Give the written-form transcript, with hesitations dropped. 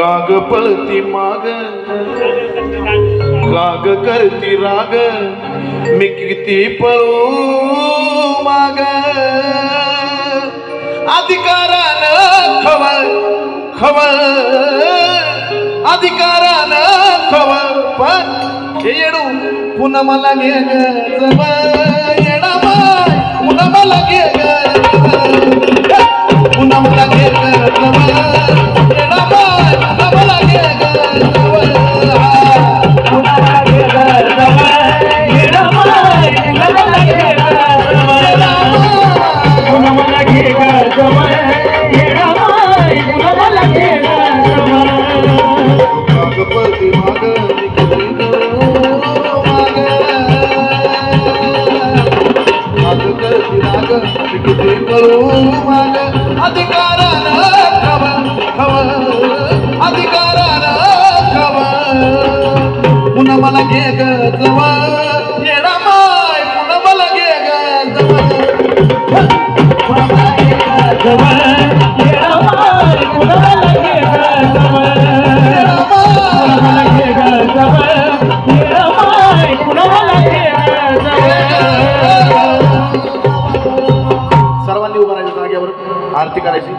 काग पळती माग काग करती राग मी किती पळू माग अधिकारानं खवळ खवळ अधिकारानं खवळ पण हे येडू पुन्हा मला घे ग जवळ येडा बाय पुन्हा मला घे ग पुन्हा मला घे ग जवळ येडा बाय पुन्हा मला घे ग जवळ पुन्हा मला घे ग जवळ येडा बाय पुन्हा मला घे ग जवळ पुन्हा मला घे ग जवळ येडा बाय पुन्हा मला घे ग जवळ काग पळती माग किती कळू माग अधिकारानं खवळ खवळ अधिकारानं खवळ पुन्हा मला घे ग जवळ येडा माय पुन्हा मला घे ग जवळ पुन्हा मला घे ग जवळ येडा माय पुन्हा मला घे ग जवळ येडा माय पुन्हा मला घे ग जवळ येडा माय पुन्हा मला घे ग जवळ सर्वांनी उभं राहायचं जागेवर आरती करायची।